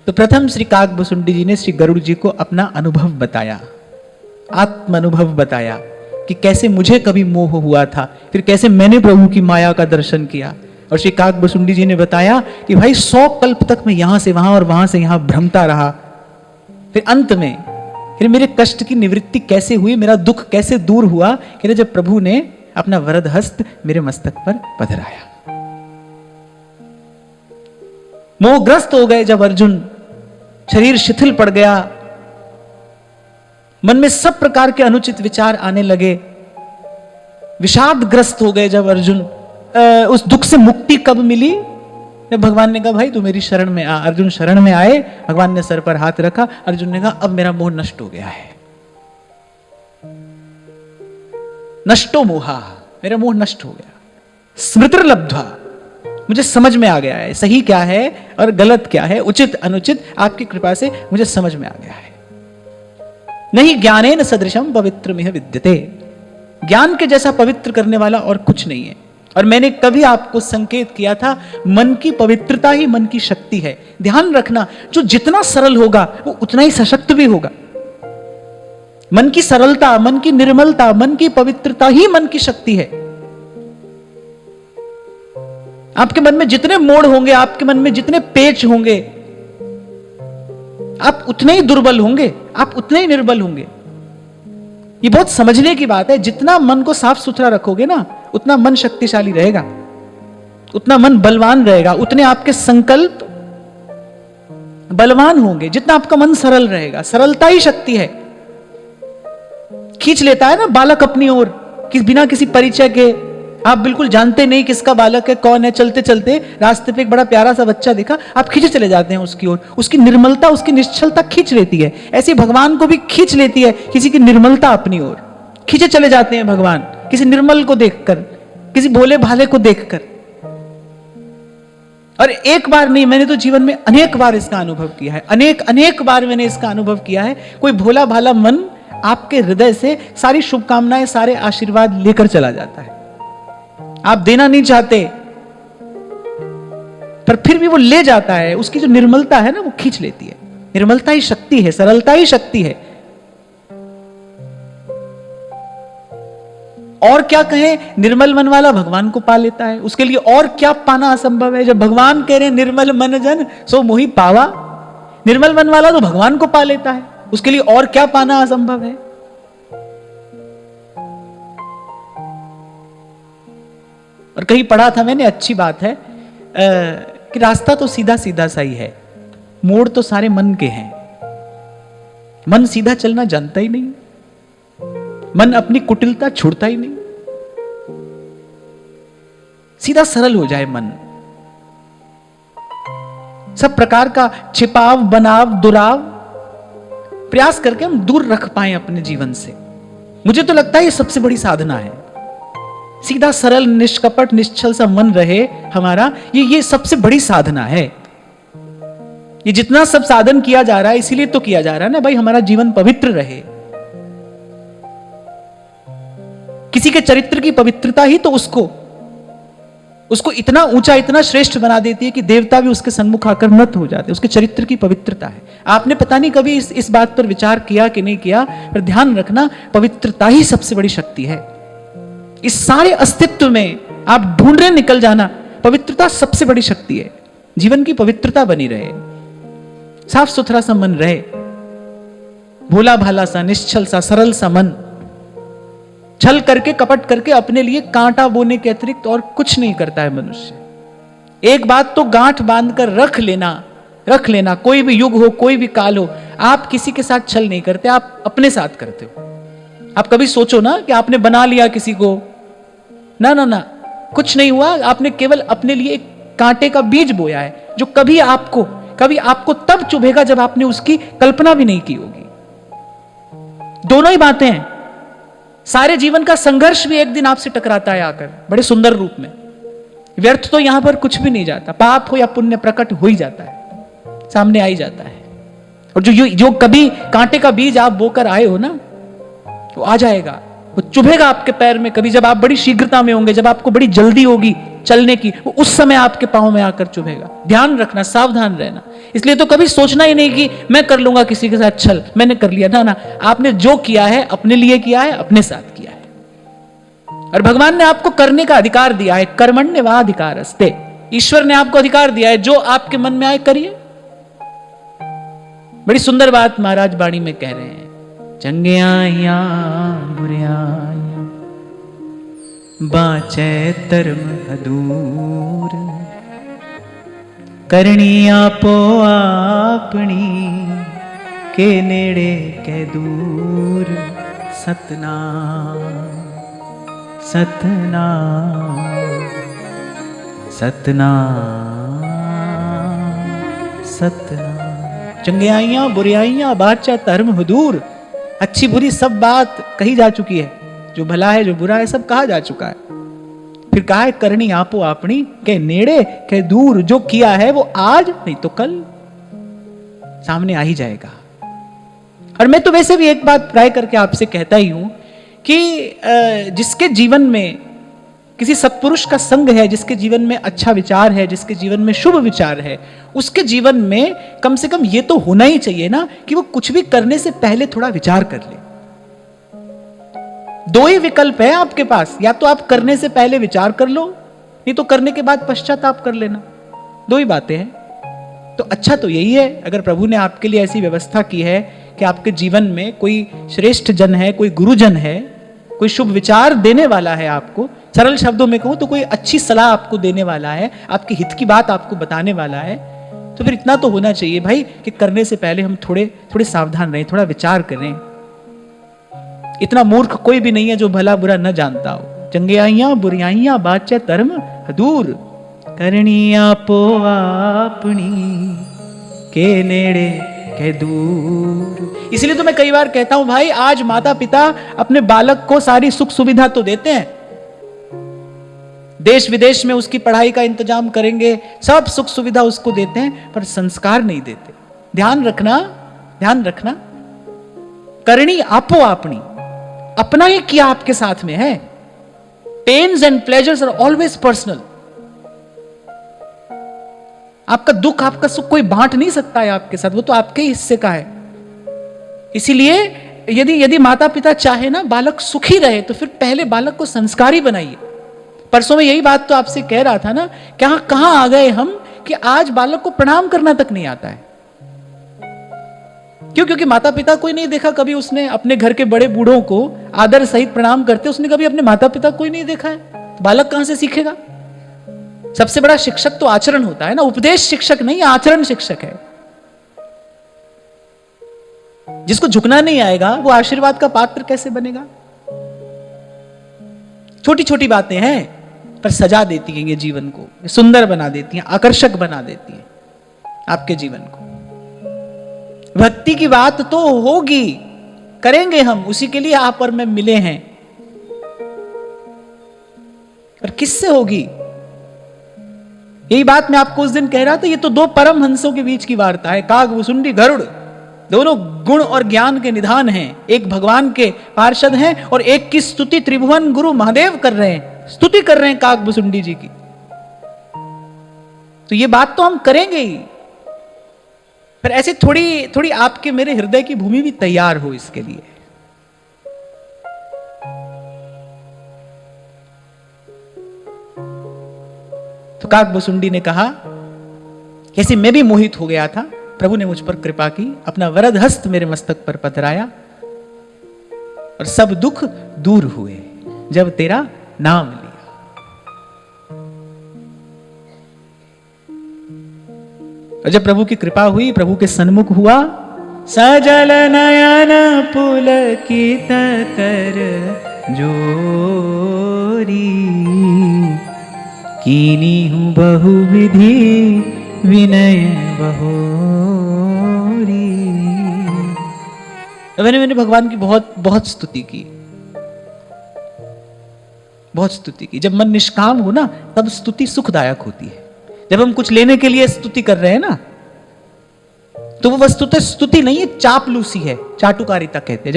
तो प्रथम श्री काकभुसुंडी जी ने श्री गरुड़ जी को अपना अनुभव बताया, आत्म अनुभव बताया कि कैसे मुझे कभी मोह हुआ था, फिर कैसे मैंने प्रभु की माया का दर्शन किया। और श्री काकभुसुंडी जी ने बताया कि भाई 100 कल्प तक मैं यहां से वहां और वहां से यहां भ्रमता रहा, फिर अंत में फिर मेरे कष्ट की निवृत्ति कैसे हुई, मेरा दुख कैसे दूर हुआ, कि जब प्रभु ने अपना वरद हस्त मेरे मस्तक पर पधराया। मोहग्रस्त हो गए जब अर्जुन, शरीर शिथिल पड़ गया, मन में सब प्रकार के अनुचित विचार आने लगे, विषादग्रस्त हो गए जब अर्जुन, उस दुख से मुक्ति कब मिली? जब भगवान ने कहा भाई तू मेरी शरण में आ। अर्जुन शरण में आए, भगवान ने सर पर हाथ रखा, अर्जुन ने कहा अब मेरा मोह नष्ट हो गया है। नष्टो मोहा, मेरा मोह नष्ट हो गया। स्मृतिर्लब्ध्वा, मुझे समझ में आ गया है सही क्या है और गलत क्या है, उचित अनुचित आपकी कृपा से मुझे समझ में आ गया है। नहीं ज्ञानेन सदृशम पवित्रमिह विद्यते, ज्ञान के जैसा पवित्र करने वाला और कुछ नहीं है। और मैंने कभी आपको संकेत किया था, मन की पवित्रता ही मन की शक्ति है। ध्यान रखना, जो जितना सरल होगा वो उतना ही सशक्त भी होगा। मन की सरलता, मन की निर्मलता, मन की पवित्रता ही मन की शक्ति है। आपके मन में जितने मोड़ होंगे, आपके मन में जितने पेच होंगे, आप उतने ही दुर्बल होंगे, आप उतने ही निर्बल होंगे। ये बहुत समझने की बात है। जितना मन को साफ सुथरा रखोगे ना, उतना मन शक्तिशाली रहेगा, उतना मन बलवान रहेगा, उतने आपके संकल्प बलवान होंगे। जितना आपका मन सरल रहेगा, सरलता ही शक्ति है। खींच लेता है ना बालक अपनी ओर, कि बिना किसी परिचय के, आप बिल्कुल जानते नहीं किसका बालक है, कौन है, चलते चलते रास्ते पे एक बड़ा प्यारा सा बच्चा देखा, आप खींचे चले जाते हैं उसकी ओर। उसकी निर्मलता, उसकी निश्चलता खींच लेती है। ऐसे भगवान को भी खींच लेती है किसी की निर्मलता अपनी ओर। खींचे चले जाते हैं भगवान किसी निर्मल को देखकर, किसी भोले भाले को देखकर। और एक बार नहीं, मैंने तो जीवन में अनेक बार इसका अनुभव किया है, अनेक बार मैंने इसका अनुभव किया है। कोई भोला भाला मन आपके हृदय से सारी शुभकामनाएं, सारे आशीर्वाद लेकर चला जाता है। आप देना नहीं चाहते, पर फिर भी वो ले जाता है। उसकी जो निर्मलता है ना, वो खींच लेती है। निर्मलता ही शक्ति है, सरलता ही शक्ति है। और क्या कहें, निर्मल मन वाला भगवान को पा लेता है। उसके लिए और क्या पाना असंभव है। जब भगवान कह रहे हैं निर्मल मन जन सो मोहि पावा, निर्मल मन वाला तो भगवान को पा लेता है, उसके लिए और क्या पाना असंभव है। और कहीं पढ़ा था मैंने, अच्छी बात है, कि रास्ता तो सीधा सीधा सा ही है, मोड़ तो सारे मन के हैं। मन सीधा चलना जानता ही नहीं, मन अपनी कुटिलता छोड़ता ही नहीं। सीधा सरल हो जाए मन, सब प्रकार का छिपाव, बनाव, दुराव प्रयास करके हम दूर रख पाए अपने जीवन से। मुझे तो लगता है ये सबसे बड़ी साधना है। सीधा सरल निष्कपट निश्चल सा मन रहे हमारा, ये सबसे बड़ी साधना है। ये जितना सब साधन किया जा रहा है इसीलिए तो किया जा रहा है ना भाई, हमारा जीवन पवित्र रहे। किसी के चरित्र की पवित्रता ही तो उसको इतना ऊंचा, इतना श्रेष्ठ बना देती है कि देवता भी उसके सन्मुख आकर नत हो जाते। उसके चरित्र की पवित्रता है। आपने पता नहीं कभी इस बात पर विचार किया कि नहीं किया, पर ध्यान रखना, पवित्रता ही सबसे बड़ी शक्ति है। इस सारे अस्तित्व में आप ढूंढने निकल जाना, पवित्रता सबसे बड़ी शक्ति है। जीवन की पवित्रता बनी रहे, साफ सुथरा सा मन रहे, भोला भाला सा, निश्चल सा, सरल सा मन। छल करके, कपट करके अपने लिए कांटा बोने के अतिरिक्त और कुछ नहीं करता है मनुष्य। एक बात तो गांठ बांधकर रख लेना, कोई भी युग हो, कोई भी काल हो, आप किसी के साथ छल नहीं करते, आप अपने साथ करते हो। आप कभी सोचो ना कि आपने बना लिया किसी को, ना ना ना, कुछ नहीं हुआ। आपने केवल अपने लिए एक कांटे का बीज बोया है, जो कभी आपको तब चुभेगा जब आपने उसकी कल्पना भी नहीं की होगी। दोनों ही बातें हैं। सारे जीवन का संघर्ष भी एक दिन आपसे टकराता है आकर, बड़े सुंदर रूप में। व्यर्थ तो यहां पर कुछ भी नहीं जाता, पाप हो या पुण्य प्रकट हो ही जाता है, सामने आ ही जाता है। और जो कभी कांटे का बीज आप बोकर आए हो ना, वो आ जाएगा, वो चुभेगा आपके पैर में कभी, जब आप बड़ी शीघ्रता में होंगे, जब आपको बड़ी जल्दी होगी चलने की, वो उस समय आपके पांव में आकर चुभेगा। ध्यान रखना, सावधान रहना। इसलिए तो कभी सोचना ही नहीं कि मैं कर लूंगा किसी के साथ छल, मैंने कर लिया। ना ना, आपने जो किया है अपने लिए किया है, अपने साथ किया है। और भगवान ने आपको करने का अधिकार दिया है, कर्मण्येवाधिकारस्ते। ईश्वर ने आपको अधिकार दिया है, जो आपके मन में आए करिए। बड़ी सुंदर बात महाराज वाणी में कह रहे हैं, चंगियाइया बुरियाइया बाचे धर्म अधूर, करनी आपो आपनी के नेड़े के दूर। सतनाम सतनाम सतनाम सतनाम। चंगियाइयां बुरियाइयां बाचा धर्म हुदूर। अच्छी बुरी सब बात कही जा चुकी है, जो भला है जो बुरा है सब कहा जा चुका है। फिर कहा है करनी आपो आपनी के नेड़े के दूर। जो किया है वो आज नहीं तो कल सामने आ ही जाएगा। और मैं तो वैसे भी एक बात प्राय करके आपसे कहता ही हूं कि जिसके जीवन में किसी सत्पुरुष का संग है, जिसके जीवन में अच्छा विचार है, जिसके जीवन में शुभ विचार है, उसके जीवन में कम से कम ये तो होना ही चाहिए ना कि वो कुछ भी करने से पहले थोड़ा विचार कर ले। दो ही विकल्प है आपके पास, या तो आप करने से पहले विचार कर लो, नहीं तो करने के बाद पश्चाताप कर लेना। दो ही बातें हैं। तो अच्छा तो यही है, अगर प्रभु ने आपके लिए ऐसी व्यवस्था की है कि आपके जीवन में कोई श्रेष्ठ जन है, कोई गुरुजन है, कोई शुभ विचार देने वाला है, आपको सरल शब्दों में कहूं तो कोई अच्छी सलाह आपको देने वाला है, आपके हित की बात आपको बताने वाला है, तो फिर इतना तो होना चाहिए भाई कि करने से पहले हम थोड़े सावधान रहें, थोड़ा विचार करें। इतना मूर्ख कोई भी नहीं है जो भला बुरा न जानता हो। चंगियाइयां बुरियाइयां बाचे धर्म हदूर, करनी आपो आपनी के नेड़े के दूर। इसलिए तो मैं कई बार कहता हूं भाई, आज माता पिता अपने बालक को सारी सुख सुविधा तो देते हैं, देश विदेश में उसकी पढ़ाई का इंतजाम करेंगे, सब सुख सुविधा उसको देते हैं, पर संस्कार नहीं देते। ध्यान रखना, ध्यान रखना। करनी आपो आपनी, अपना ही किया आपके साथ में है। Pains and pleasures are always personal. आपका दुख आपका सुख कोई बांट नहीं सकता है आपके साथ, वो तो आपके ही हिस्से का है। इसीलिए यदि माता पिता चाहे ना बालक सुखी रहे, तो फिर पहले बालक को संस्कारी बनाइए। परसों में यही बात तो आपसे कह रहा था ना, क्या कहां आ गए हम कि आज बालक को प्रणाम करना तक नहीं आता है। क्यों? क्योंकि माता पिता कोई नहीं देखा कभी उसने अपने घर के बड़े बूढ़ों को आदर सहित प्रणाम करते, उसने कभी अपने माता पिता कोई नहीं देखा है। बालक कहां से सीखेगा? सबसे बड़ा शिक्षक तो आचरण होता है ना, उपदेश शिक्षक नहीं, आचरण शिक्षक है। जिसको झुकना नहीं आएगा वो आशीर्वाद का पात्र कैसे बनेगा? छोटी छोटी बातें हैं पर सजा देती हैं ये जीवन को, सुंदर बना देती हैं, आकर्षक बना देती हैं आपके जीवन को। भक्ति की बात तो होगी, करेंगे हम, उसी के लिए आप और मैं मिले हैं, पर किससे होगी? यही बात मैं आपको उस दिन कह रहा था, ये तो दो परम हंसों के बीच की वार्ता है। काग वसुंडी गरुड़ दोनों गुण और ज्ञान के निधान हैं, एक भगवान के पार्षद हैं और एक की स्तुति त्रिभुवन गुरु महादेव कर रहे हैं, स्तुति कर रहे हैं काग वसुंडी जी की। तो ये बात तो हम करेंगे ही, पर ऐसे थोड़ी थोड़ी आपके मेरे हृदय की भूमि भी तैयार हो इसके लिए। तो काग वसुंडी ने कहा, कैसे मैं भी मोहित हो गया था, प्रभु ने मुझ पर कृपा की, अपना वरद हस्त मेरे मस्तक पर पथराया और सब दुख दूर हुए जब तेरा नाम लिया। और जब प्रभु की कृपा हुई, प्रभु के सन्मुख हुआ, सजल नयन पुलकित कर जोरी, कीनी हूं बहुविधि विनय बहोरी। मैंने भगवान की बहुत बहुत स्तुति की, बहुत स्तुति की। जब मन निष्काम हो ना, तब स्तुति सुखदायक होती है। जब हम कुछ लेने के लिए स्तुति कर रहे हैं ना, तो वो वस्तुतः स्तुति नहीं है, चापलूसी है, चाटुकारिता कहते हैं।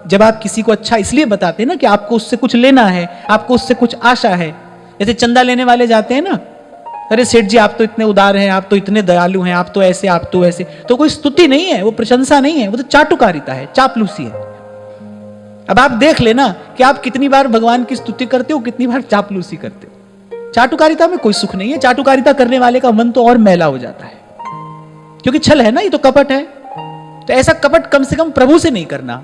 जब आप किसी को अच्छा इसलिए बताते हैं ना कि आपको उससे कुछ लेना है, आपको उससे कुछ आशा है, जैसे चंदा लेने वाले जाते हैं ना, अरे सेठ जी आप तो इतने उदार हैं, आप तो इतने दयालु हैं, आप तो ऐसे, आप तो ऐसे। तो कोई स्तुति नहीं है, वो प्रशंसा नहीं है, वो तो चाटुकारिता है, चापलूसी है। अब आप देख लेना कि आप कितनी बार भगवान की स्तुति करते हो, कितनी बार चापलूसी करते हो। चाटुकारिता में कोई सुख नहीं है। चाटुकारिता करने वाले का मन तो और मैला हो जाता है, क्योंकि छल है ना, ये तो कपट है। तो ऐसा कपट कम से कम प्रभु से नहीं करना।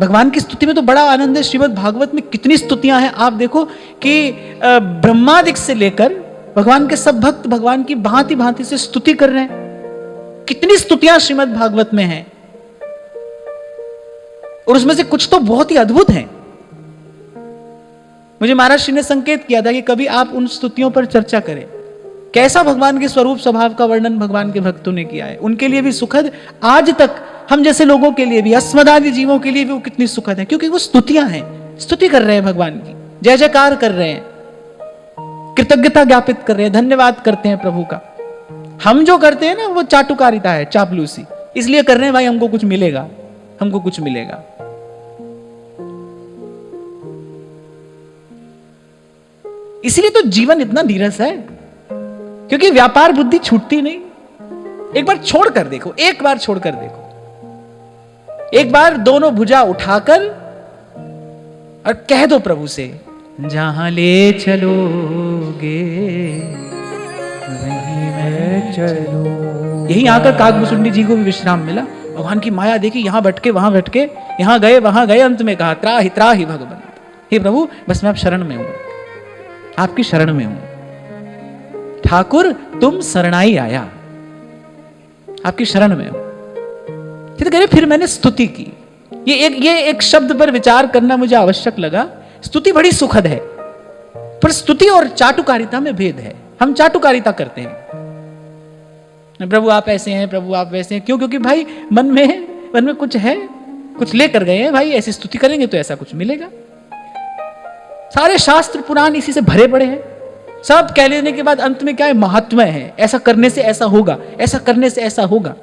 भगवान की स्तुति में तो बड़ा आनंद है। श्रीमद् भागवत में कितनी स्तुतियां हैं। आप देखो कि ब्रह्मादिक से लेकर भगवान के सब भक्त भगवान की भांति भांति से स्तुति कर रहे हैं। कितनी स्तुतियां श्रीमद् भागवत में हैं, और उसमें से कुछ तो बहुत ही अद्भुत हैं। मुझे महाराज श्री ने संकेत किया था कि कभी आप उन स्तुतियों पर चर्चा करें। कैसा भगवान के स्वरूप स्वभाव का वर्णन भगवान के भक्तों ने किया है, उनके लिए भी सुखद, आज तक हम जैसे लोगों के लिए भी, अस्मदादि जीवों के लिए भी वो कितनी सुखद है, क्योंकि वो स्तुतियां हैं। स्तुति कर रहे हैं भगवान की, जय जयकार कर रहे हैं, कृतज्ञता ज्ञापित कर रहे हैं, धन्यवाद करते हैं प्रभु का। हम जो करते हैं ना वो चाटुकारिता है, चापलूसी, इसलिए कर रहे हैं भाई हमको कुछ मिलेगा, हमको कुछ मिलेगा। इसीलिए तो जीवन इतना नीरस है, क्योंकि व्यापार बुद्धि छूटती नहीं। एक बार छोड़कर देखो, एक बार छोड़कर देखो, एक बार दोनों भुजा उठाकर और कह दो प्रभु से, जहां ले चलोगे वहीं मैं चलूं। यही आकर काकभुसुंडी जी को भी विश्राम मिला। भगवान की माया देखी, यहां भटके वहां भटके, यहां गए वहां गए, अंत में कहा त्राहि त्राहि भगवंत, हे प्रभु बस मैं आप शरण में हूं, आपकी शरण में हूं। ठाकुर तुम शरणाई आया, आपकी शरण में हूं। फिर मैंने स्तुति की। ये एक शब्द पर विचार करना मुझे आवश्यक लगा। स्तुति बड़ी सुखद है, पर स्तुति और चाटुकारिता में भेद है। हम चाटुकारिता करते हैं, प्रभु आप ऐसे हैं, प्रभु आप वैसे हैं। क्यों? क्योंकि भाई मन में कुछ है, कुछ लेकर गए हैं भाई, ऐसी स्तुति करेंगे तो ऐसा कुछ मिलेगा। सारे शास्त्र पुराण इसी से भरे पड़े हैं। सब कह लेने के बाद अंत में क्या है? महात्म्य है, ऐसा करने से ऐसा होगा, ऐसा करने से ऐसा होगा।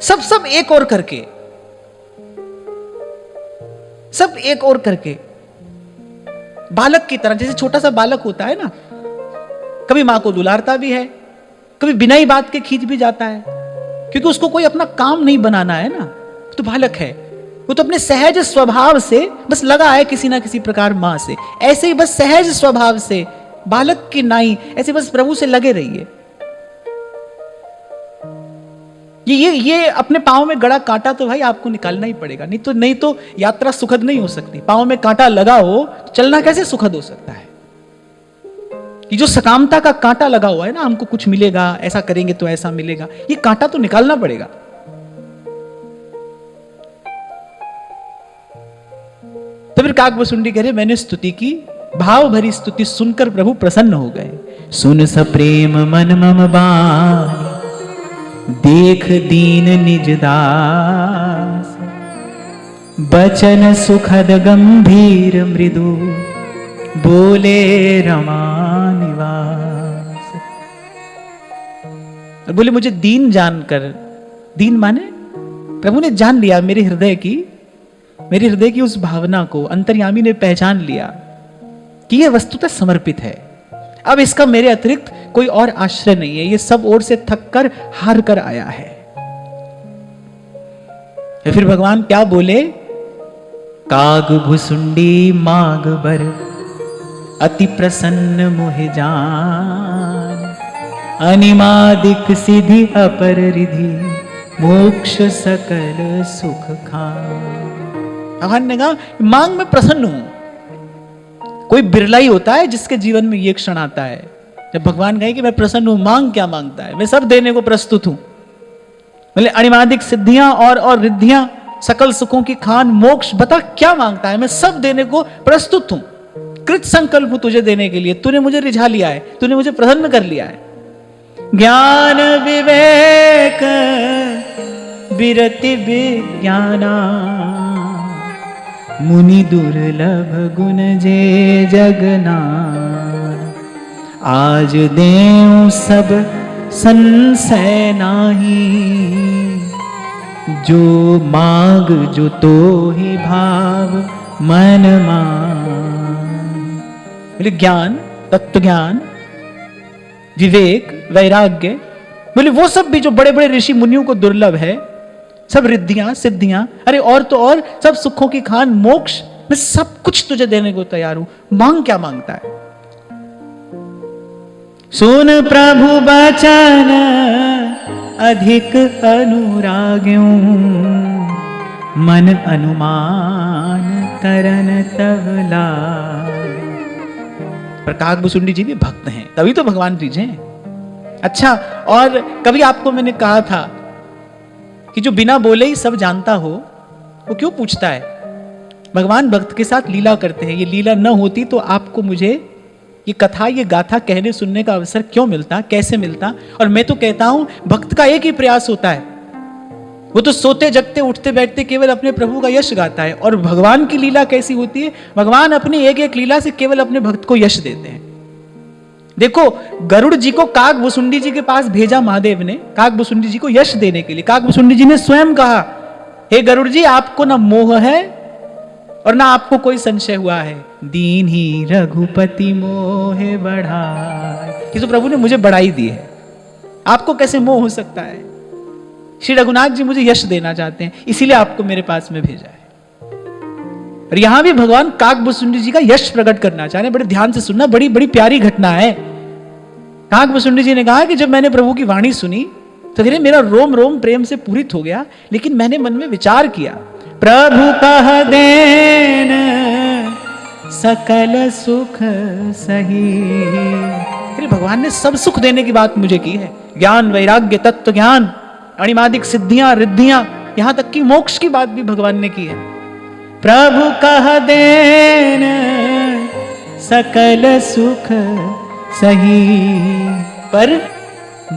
सब एक और करके, सब एक और करके, बालक की तरह। जैसे छोटा सा बालक होता है ना, कभी मां को दुलारता भी है, कभी बिना ही बात के खींच भी जाता है, क्योंकि उसको कोई अपना काम नहीं बनाना है ना। तो बालक है, वो तो अपने सहज स्वभाव से बस लगा है किसी ना किसी प्रकार मां से। ऐसे ही बस सहज स्वभाव से बालक की नाई ऐसे बस प्रभु से लगे रहिए। ये अपने पांव में गड़ा कांटा तो भाई आपको निकालना ही पड़ेगा, नहीं तो यात्रा सुखद नहीं हो सकती। पांव में कांटा लगा हो तो चलना कैसे सुखद हो सकता है? ये जो सकामता का कांटा लगा हुआ है ना, हमको कुछ मिलेगा, ऐसा करेंगे तो ऐसा मिलेगा, ये कांटा तो निकालना पड़ेगा। तो फिर काकभुसुंडी कह रहे, मैंने स्तुति की, भाव भरी स्तुति सुनकर प्रभु प्रसन्न हो गए। सुन सप्रेम मन मम बानी, देख दीन निज दास, बचन सुखद गंभीर मृदु, बोले रमा निवास। और बोले मुझे दीन जानकर, दीन माने प्रभु ने जान लिया मेरे हृदय की उस भावना को, अंतर्यामी ने पहचान लिया कि यह वस्तुतः समर्पित है। अब इसका मेरे अतिरिक्त कोई और आश्रय नहीं है, ये सब ओर से थक कर हार कर आया है। फिर भगवान क्या बोले? काकभुसुंडी माग बर, अति प्रसन्न मोहि जान, अनिमादिक सिद्धि अपर रिधि, मोक्ष सकल सुख खान। भगवान ने कहा मांग में प्रसन्न हूं। कोई बिरला ही होता है जिसके जीवन में यह क्षण आता है जब भगवान कहे कि मैं प्रसन्न हूं। मांग क्या मांगता है? मैं सब देने को प्रस्तुत हूं। बोले अनिमादिक सिद्धियां और रिद्धियां, सकल सुखों की खान, मोक्ष, बता क्या मांगता है? मैं सब देने को प्रस्तुत हूं, कृत संकल्प हूं तुझे देने के लिए। तूने मुझे रिझा लिया है, तूने मुझे प्रसन्न कर लिया है। ज्ञान विवेक विरति विज्ञाना, मुनि दुर्लभ गुण जे जगनान, आज देऊं सब संशय नाही, जो मांग जो तो ही भाव मन मान। बोले ज्ञान, तत्व ज्ञान, विवेक, वैराग्य, बोले वो सब भी जो बड़े बड़े ऋषि मुनियों को दुर्लभ है, सब रिद्धियां सिद्धियां, अरे और तो और सब सुखों की खान मोक्ष, मैं सब कुछ तुझे देने को तैयार हूं, मांग क्या मांगता है। सुन प्रभु बचन अधिक अनुराग्यों, मन अनुमान करन तवला। पर काकभुसुंडी जी भी भक्त हैं, तभी तो भगवान रिझे। अच्छा, और कभी आपको मैंने कहा था कि जो बिना बोले ही सब जानता हो वो क्यों पूछता है। भगवान भक्त के साथ लीला करते हैं, ये लीला न होती तो आपको मुझे ये कथा, ये गाथा कहने सुनने का अवसर क्यों मिलता, कैसे मिलता। और मैं तो कहता हूं भक्त का एक ही प्रयास होता है, वो तो सोते जगते उठते बैठते केवल अपने प्रभु का यश गाता है। और भगवान की लीला कैसी होती है, भगवान अपनी एक एक लीला से केवल अपने भक्त को यश देते हैं। देखो, गरुड़ जी को काकभुसुंडी जी के पास भेजा महादेव ने, काकभुसुंडी जी को यश देने के लिए। काकभुसुंडी जी ने स्वयं कहा, हे गरुड़ जी, आपको ना मोह है और ना आपको कोई संशय हुआ है, दीन ही रघुपति मोहे बढ़ाए। ये तो प्रभु ने मुझे बढ़ाई दी है, आपको कैसे मोह हो सकता है। श्री रघुनाथ जी मुझे यश देना चाहते हैं, इसीलिए आपको मेरे पास में भेजा है। और यहां भी भगवान काकभुसुंडी जी का यश प्रकट करना चाह रहे हैं। बड़े ध्यान से सुनना, बड़ी बड़ी प्यारी घटना है। काकभुसुंडी जी ने कहा कि जब मैंने प्रभु की वाणी सुनी तो धीरे मेरा रोम रोम प्रेम से पूरित हो गया, लेकिन मैंने मन में विचार किया, प्रभु कह देन सकल सुख सही। फिर भगवान ने सब सुख देने की बात मुझे की है, ज्ञान, वैराग्य, तत्व ज्ञान, अणिमादिक सिद्धियां, रिद्धियां, यहां तक कि मोक्ष की बात भी भगवान ने की है। प्रभु कह देन सकल सुख सही, पर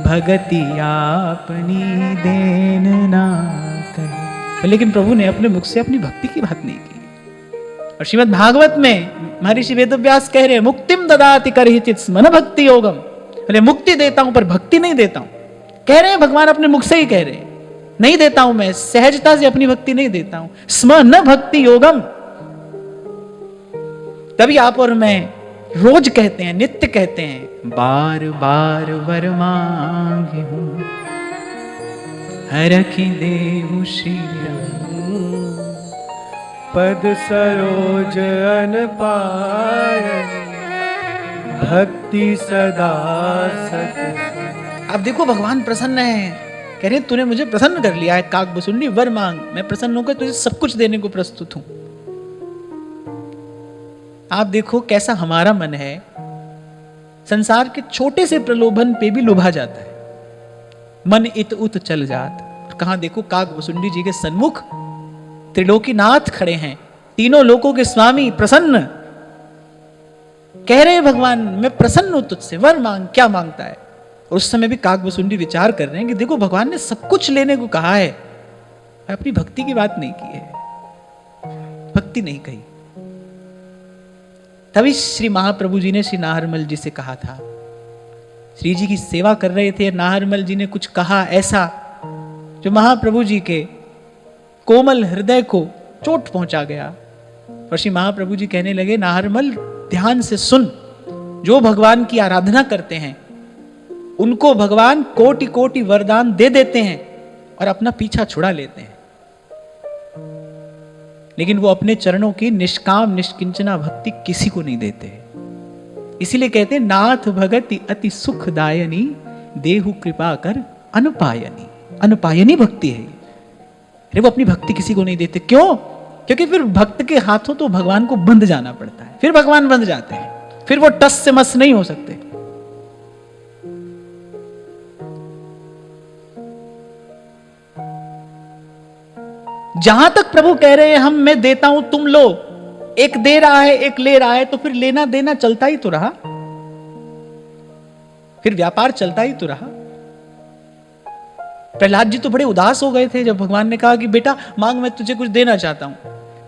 भगति आपनी देन ना कही। लेकिन प्रभु ने अपने मुख से अपनी भक्ति की बात नहीं की। और श्रीमद् भागवत में महर्षि वेदव्यास कह रहे हैं, मुक्तिम ददाति करहिचित् स्मन भक्ति योगम। बोले मुक्ति देता हूं पर भक्ति नहीं देता हूं। कह रहे हैं भगवान अपने मुख से ही कह रहे हैं, नहीं देता हूं, मैं सहजता से अपनी भक्ति नहीं देता हूं। स्म न भक्ति योगम। तभी आप और मैं रोज कहते हैं, नित्य कहते हैं, बार बार वर मांगे हूं, हरखि देहु श्री राम, पद सरोज अन पाय, भक्ति सदा सत। अब देखो भगवान प्रसन्न है, कह रहे तूने मुझे प्रसन्न कर लिया है काकभुसुंडी, वर मांग, मैं प्रसन्न होकर तुझे सब कुछ देने को प्रस्तुत हूं। आप देखो कैसा हमारा मन है, संसार के छोटे से प्रलोभन पे भी लुभा जाता है, मन इत उत चल जात। कहां देखो काकभुसुंडी जी के सन्मुख त्रिलोकीनाथ खड़े हैं, तीनों लोकों के स्वामी, प्रसन्न। कह रहे हैं भगवान मैं प्रसन्न हूं तुझसे, वर मांग, क्या मांगता है। और उस समय भी काकभुसुंडी विचार कर रहे हैं कि देखो भगवान ने सब कुछ लेने को कहा है, अपनी भक्ति की बात नहीं की है, भक्ति नहीं कही। तभी श्री महाप्रभु जी ने श्री नाहरमल जी से कहा था, श्री जी की सेवा कर रहे थे, नाहरमल जी ने कुछ कहा ऐसा जो महाप्रभु जी के कोमल हृदय को चोट पहुंचा गया। और श्री महाप्रभु जी कहने लगे, नाहरमल ध्यान से सुन, जो भगवान की आराधना करते हैं उनको भगवान कोटि कोटि वरदान दे देते हैं और अपना पीछा छुड़ा लेते हैं, लेकिन वो अपने चरणों की निष्काम निष्किंचना भक्ति किसी को नहीं देते। इसीलिए कहते हैं, नाथ भगति अति सुखदायनी, देहु कृपा कर अनुपायनी। अनुपायनी भक्ति है। अरे वो अपनी भक्ति किसी को नहीं देते, क्यों? क्योंकि फिर भक्त के हाथों तो भगवान को बंध जाना पड़ता है, फिर भगवान बंध जाते हैं, फिर वो टस से मस नहीं हो सकते। जहां तक प्रभु कह रहे हैं हम, मैं देता हूं तुम लो, एक दे रहा है एक ले रहा है, तो फिर लेना देना चलता ही तो रहा, फिर व्यापार चलता ही तो रहा। प्रहलाद जी तो बड़े उदास हो गए थे जब भगवान ने कहा कि बेटा मांग, मैं तुझे कुछ देना चाहता हूं।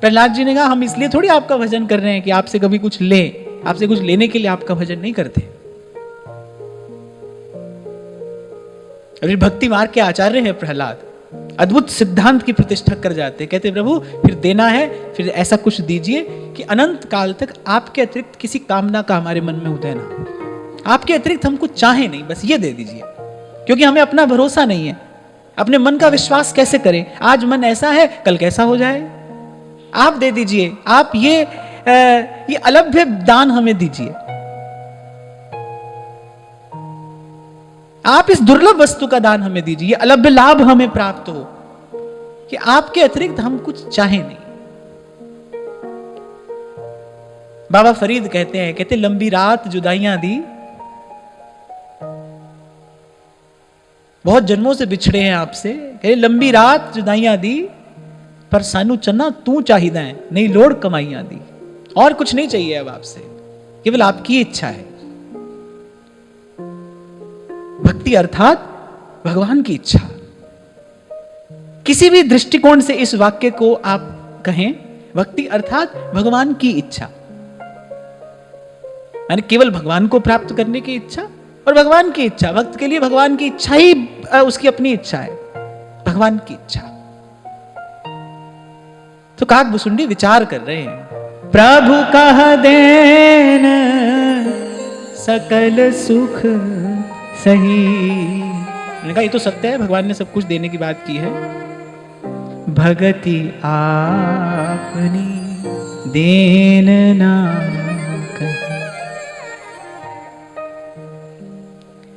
प्रहलाद जी ने कहा, हम इसलिए थोड़ी आपका भजन कर रहे हैं कि आपसे कभी कुछ ले, आपसे कुछ लेने के लिए आपका भजन नहीं करते। अभी भक्ति मार्ग के आचार्य हैं प्रहलाद, अद्भुत सिद्धांत की प्रतिष्ठा कर जाते, कहते प्रभु फिर देना है, फिर ऐसा कुछ दीजिए कि अनंत काल तक आपके अतिरिक्त किसी कामना का हमारे मन में उदय ना, आपके अतिरिक्त हम कुछ चाहे नहीं, बस ये दे दीजिए, क्योंकि हमें अपना भरोसा नहीं है। अपने मन का विश्वास कैसे करें? आज मन ऐसा है, कल कैसा हो जाए। आप दे दीजिए, आप ये अलभ्य दान हमें दीजिए, आप इस दुर्लभ वस्तु का दान हमें दीजिए, ये अलभ्य लाभ हमें प्राप्त हो कि आपके अतिरिक्त हम कुछ चाहे नहीं। बाबा फरीद कहते हैं, कहते लंबी रात जुदाइयां दी, बहुत जन्मों से बिछड़े हैं आपसे, कहते लंबी रात जुदाइयां दी, पर सानू चन्ना तू चाहिदा है, नहीं लोड़ कमाइयां दी। और कुछ नहीं चाहिए अब आपसे, केवल आपकी इच्छा है। भक्ति अर्थात भगवान की इच्छा। किसी भी दृष्टिकोण से इस वाक्य को आप कहें, भक्ति अर्थात भगवान की इच्छा, यानी केवल भगवान को प्राप्त करने की इच्छा और भगवान की इच्छा। भक्त के लिए भगवान की इच्छा ही उसकी अपनी इच्छा है, भगवान की इच्छा। तो काकभूषुंडी विचार कर रहे हैं, प्रभु कह देन सकल सुख सही। मैंने कहा ये तो सत्य है, भगवान ने सब कुछ देने की बात की है। भगति आपनी देन ना कही,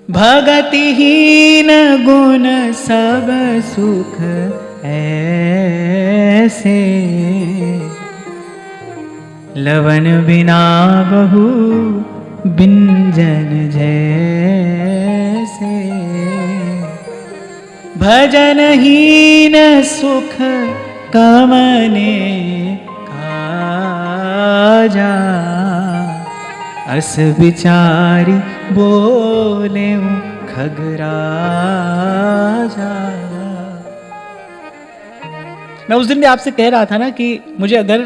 भगतिहीन गुण सब सुख ऐसे, लवन बिना बहु बिंजन जैसे, भजनहीन सुख कमने काजा, अस विचारी बोले खगराजा। मैं उस दिन भी आपसे कह रहा था ना कि मुझे अगर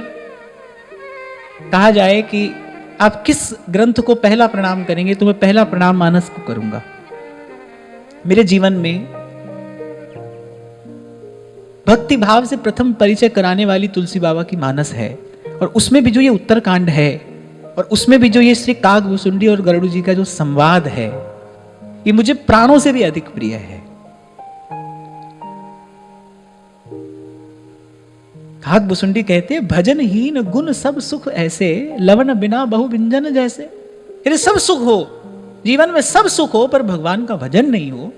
कहा जाए कि आप किस ग्रंथ को पहला प्रणाम करेंगे, तो मैं पहला प्रणाम मानस को करूंगा। मेरे जीवन में भक्ति भाव से प्रथम परिचय कराने वाली तुलसी बाबा की मानस है, और उसमें भी जो ये उत्तरकांड है, और उसमें भी जो ये श्री काकभूषुंडी और गरुड़ जी का जो संवाद है, ये मुझे प्राणों से भी अधिक प्रिय है। काकभूषुंडी कहते भजनहीन गुण सब सुख ऐसे, लवन बिना बहु व्यंजन जैसे। यदि सब सुख हो, जीवन में सब सुख हो, पर भगवान का भजन नहीं हो,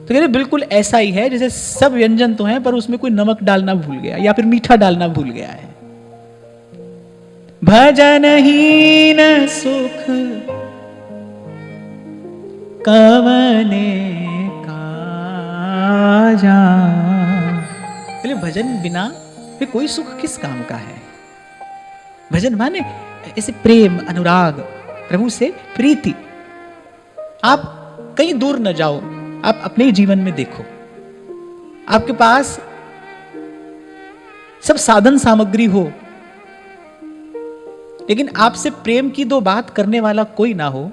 तो कहते बिल्कुल ऐसा ही है जैसे सब व्यंजन तो हैं, पर उसमें कोई नमक डालना भूल गया या फिर मीठा डालना भूल गया है। भजनहीन सुख कवने काजा। चलिए, भजन बिना फिर कोई सुख किस काम का है? भजन माने ऐसे प्रेम, अनुराग, प्रभु से प्रीति। आप कहीं दूर न जाओ, आप अपने ही जीवन में देखो, आपके पास सब साधन सामग्री हो, लेकिन आपसे प्रेम की दो बात करने वाला कोई ना हो,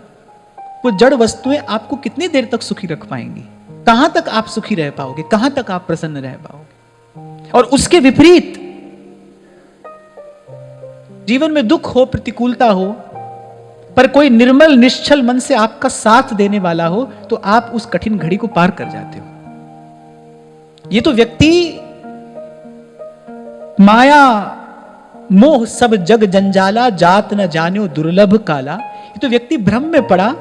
वो जड़ वस्तुएं आपको कितनी देर तक सुखी रख पाएंगी? कहां तक आप सुखी रह पाओगे? कहां तक आप प्रसन्न रह पाओगे? और उसके विपरीत जीवन में दुख हो, प्रतिकूलता हो, पर कोई निर्मल निश्चल मन से आपका साथ देने वाला हो, तो आप उस कठिन घड़ी को पार कर जाते हो। ये तो व्यक्ति माया मोह सब जग जंजाला, जात न जान्यो दुर्लभ काला। ये तो व्यक्ति भ्रम में पड़ा,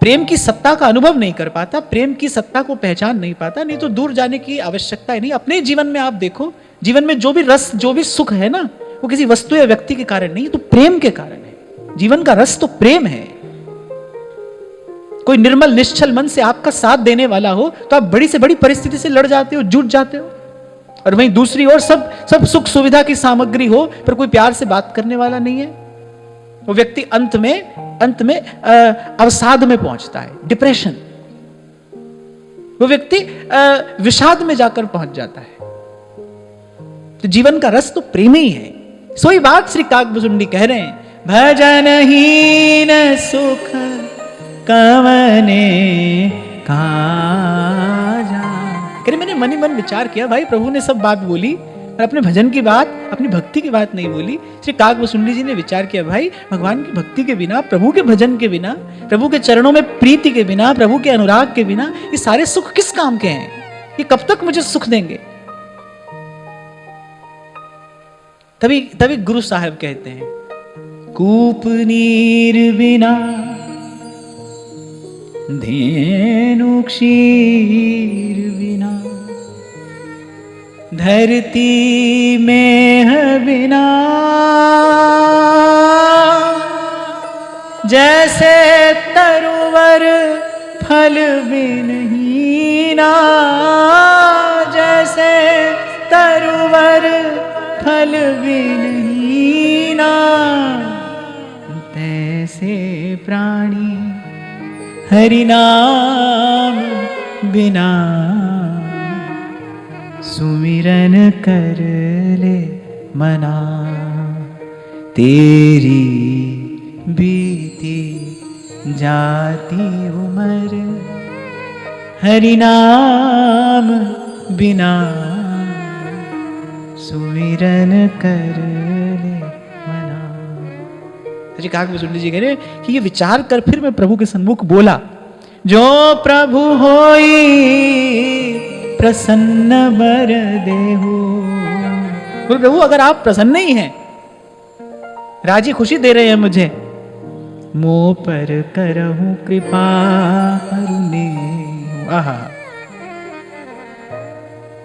प्रेम की सत्ता का अनुभव नहीं कर पाता, प्रेम की सत्ता को पहचान नहीं पाता। नहीं तो दूर जाने की आवश्यकता ही नहीं। अपने जीवन में आप देखो, जीवन में जो भी रस, जो भी सुख है ना, वो किसी वस्तु या व्यक्ति के कारण नहीं, तो प्रेम के कारण है। जीवन का रस तो प्रेम है। कोई निर्मल निश्चल मन से आपका साथ देने वाला हो, तो आप बड़ी से बड़ी परिस्थिति से लड़ जाते हो, जुट जाते हो। और वहीं दूसरी ओर सब सुख सुविधा की सामग्री हो, पर कोई प्यार से बात करने वाला नहीं है, वो व्यक्ति अंत में अवसाद में पहुंचता है, डिप्रेशन। वो व्यक्ति विषाद में जाकर पहुंच जाता है। तो जीवन का रस तो प्रेम ही है। सोई बात श्री काकभूषुंडी कह रहे हैं, भजनहीन सुख कवने काजा। कह रहे मैंने मन ही मन विचार किया, भाई प्रभु ने सब बात बोली और अपने भजन की बात, अपनी भक्ति की बात नहीं बोली। श्री काकभूषुंडी जी ने विचार किया, भाई भगवान की भक्ति के बिना, प्रभु के भजन के बिना, प्रभु के चरणों में प्रीति के बिना, प्रभु के अनुराग के बिना ये सारे सुख किस काम के हैं? ये कब तक मुझे सुख देंगे? तभी गुरु साहब कहते हैं, कूप नीर बिना धेनु क्षीर बिना, धरती में बिना, जैसे तरुवर फल बिनहीना, जैसे तरुवर फल बिनहीना, तैसे प्राणी हरि नाम बिना, सुमिरन कर ले मना, तेरी बीती जाती उम्र, हरि नाम बिना, सुमिरन कर ले मना। श्री काकभूषुंडी जी कह रहे कि ये विचार कर फिर मैं प्रभु के सन्मुख बोला, जो प्रभु होई प्रसन्न बर देहु। बोले प्रभु अगर आप प्रसन्न ही हैं, राजी खुशी दे रहे हैं मुझे, मोह पर करहूं कृपा करुणे। आहा,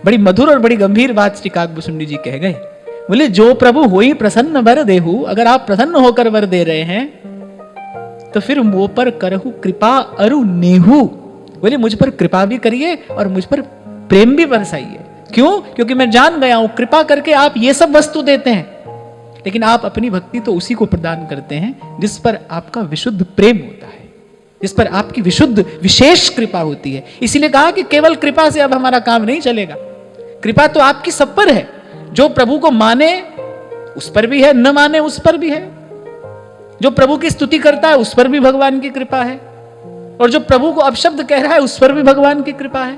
बड़ी मधुर और बड़ी गंभीर बात श्री काकभूषुंडी जी कह गए। बोले जो प्रभु होई प्रसन्न वर देहु, अगर आप प्रसन्न होकर वर दे रहे हैं तो फिर मोह पर करहु कृपा अरु नेहु। बोले मुझ पर कृपा भी करिए और मुझ पर प्रेम भी बरसाइए। क्यों? क्योंकि मैं जान गया हूं कृपा करके आप ये सब वस्तु देते हैं, लेकिन आप अपनी भक्ति तो उसी को प्रदान करते हैं जिस पर आपका विशुद्ध प्रेम होता है, जिस पर आपकी विशुद्ध विशेष कृपा होती है। इसीलिए कहा कि केवल कृपा से अब हमारा काम नहीं चलेगा, कृपा तो आपकी सब पर है। जो प्रभु को माने उस पर भी है, न माने उस पर भी है। जो प्रभु की स्तुति करता है उस पर भी भगवान की कृपा है, और जो प्रभु को अपशब्द कह रहा है उस पर भी भगवान की कृपा है।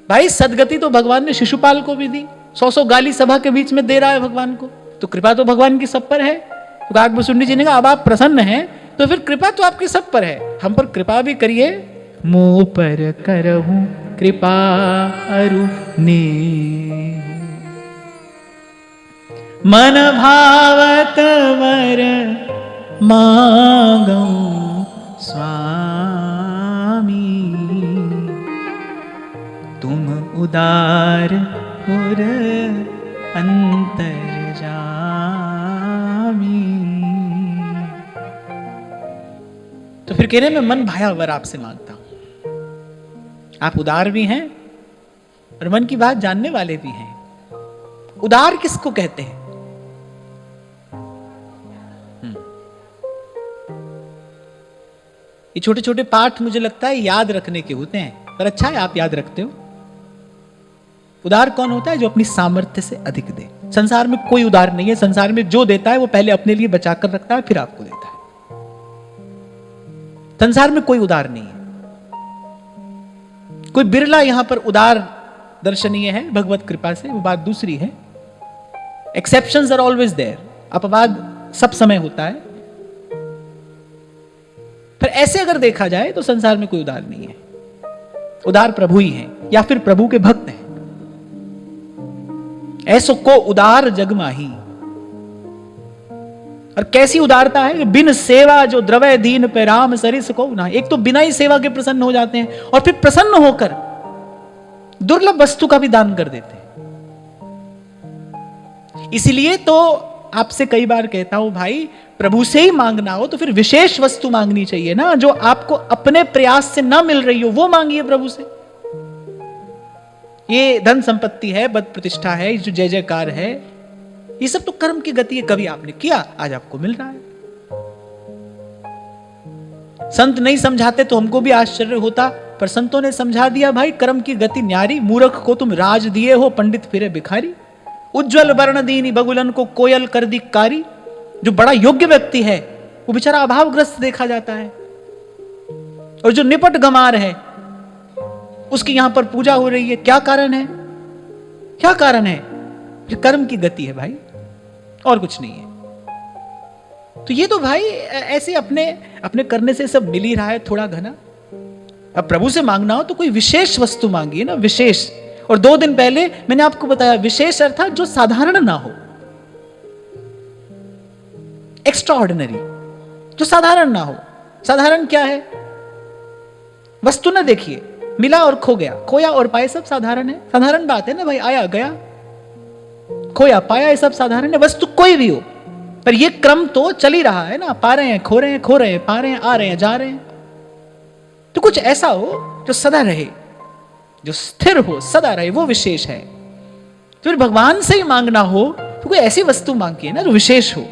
भाई सदगति तो भगवान ने शिशुपाल को भी दी, 100 गाली सभा के बीच में दे रहा है भगवान को, तो कृपा तो भगवान की सब पर है। तो काकभूषुंडी जी ने कहा अब आप प्रसन्न हैं तो फिर कृपा तो आपकी सब पर है, हम पर कृपा भी करिए। मोह पर करहूं कृपा अरु नेहु, मन भावत वर मांगऊं स्वामी, तुम उदार पुर अंतर जामी। तो फिर कह रहे मैं मन भाया वर आपसे मांगता हूं। आप उदार भी हैं और मन की बात जानने वाले भी हैं। उदार किसको कहते हैं? ये छोटे छोटे पाठ मुझे लगता है याद रखने के होते हैं, पर अच्छा है आप याद रखते हो। उदार कौन होता है? जो अपनी सामर्थ्य से अधिक दे। संसार में कोई उदार नहीं है। संसार में जो देता है वो पहले अपने लिए बचाकर रखता है, फिर आपको देता है। संसार में कोई उदार नहीं है। कोई बिरला यहां पर उदार दर्शनीय है भगवत कृपा से, वो बात दूसरी है। एक्सेप्शंस आर ऑलवेज देयर, अपवाद सब समय होता है। पर ऐसे अगर देखा जाए तो संसार में कोई उदार नहीं है। उदार प्रभु ही हैं या फिर प्रभु के भक्त हैं। ऐसो को उदार जग माही। और कैसी उदारता है? बिन सेवा जो द्रवय दीन पे राम सरिस को ना। एक तो बिना ही सेवा के प्रसन्न हो जाते हैं और फिर प्रसन्न होकर दुर्लभ वस्तु का भी दान कर देते हैं। इसलिए तो आपसे कई बार कहता हूं भाई, प्रभु से ही मांगना हो तो फिर विशेष वस्तु मांगनी चाहिए ना, जो आपको अपने प्रयास से ना मिल रही हो वो मांगिए प्रभु से। ये धन संपत्ति है, पद प्रतिष्ठा है, जो जय जयकार है, ये सब तो कर्म की गति है। कभी आपने किया, आज आपको मिल रहा है। संत नहीं समझाते तो हमको भी आश्चर्य होता, पर संतों ने समझा दिया भाई, कर्म की गति न्यारी। मूर्ख को तुम राज दिए हो, पंडित फिरे भिखारी। उज्ज्वल वर्ण दीनी बगुलन को कोयल कर दी कारी। जो बड़ा योग्य व्यक्ति है वो बेचारा अभावग्रस्त देखा जाता है, और जो निपट गमार है उसकी यहां पर पूजा हो रही है, क्या कारण है? क्या कारण है? ये कर्म की गति है भाई, और कुछ नहीं है। तो ये तो भाई ऐसे अपने अपने करने से सब मिल ही रहा है थोड़ा घना। अब प्रभु से मांगना हो तो कोई विशेष वस्तु मांगिए ना, विशेष। और 2 दिन पहले मैंने आपको बताया, विशेष अर्थात जो साधारण ना हो, एक्स्ट्राऑर्डिनरी, जो साधारण ना हो। साधारण क्या है? वस्तु ना देखिए, मिला और खो गया, खोया और पाए, सब साधारण है। साधारण बात है ना भाई, आया गया, खोया पाया, ये सब साधारण है। वस्तु कोई भी हो, पर ये क्रम तो चल ही रहा है ना, पा रहे हैं, खो रहे हैं, खो रहे हैं, पा रहे हैं, आ रहे हैं, जा रहे हैं। तो कुछ ऐसा हो जो सदा रहे, जो स्थिर हो, सदा रहे, वो विशेष है। तो फिर भगवान से ही मांगना हो तो कोई ऐसी वस्तु मांगिए ना जो विशेष हो।